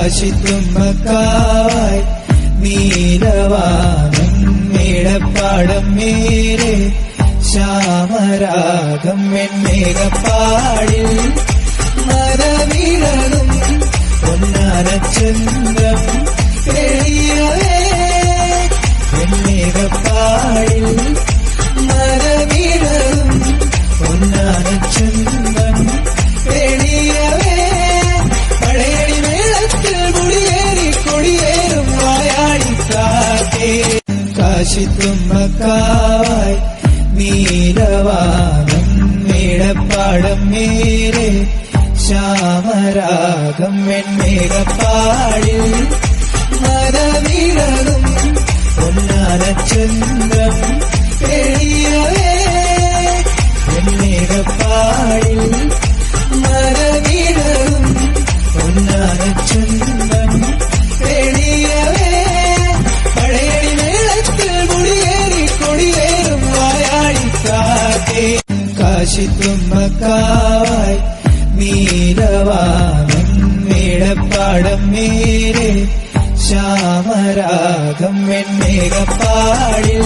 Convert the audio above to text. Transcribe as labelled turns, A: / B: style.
A: കാശിത്തുമ്പക്കാവായി നീലവാനം മേടപ്പാടം മേരെ ശ്യാമരാഗം വെൺമേഘപ്പാടിൽ മരവിരലും പൊന്നാനച്ചന്ദ്രം എളിയവേ വെൺമേഘപ്പാടിൽ മരവിരലും പൊന്നാനച്ചന്ദ്രം എളിയവേ പഴയടി മേളത്തിൽ കുടിയേറി കൊടിയേറും വായാടിക്കാറ്റേ കാശിത്തുമ്പക്കാവായി നീലവാനം മേടപ്പാടം മേരെ ശ്യാമരാഗം വെൺമേഘപ്പാടിൽ മരവിരലും പൊന്നാനച്ചന്ദ്രം എളിയവേ വെൺമേഘപ്പാടിൽ മരവിരലും പൊന്നാനച്ചന്ദ്രം എളിയവേ പഴയടി മേളത്തിൽ കുടിയേറി കൊടിയേറും വായാടിക്കാറ്റേ കാശിത്തുമ്പക്കാവായി നീലവാനം മേടപ്പാടം മേരെ ശ്യാമരാഗം വെൺമേഘപ്പാടിൽ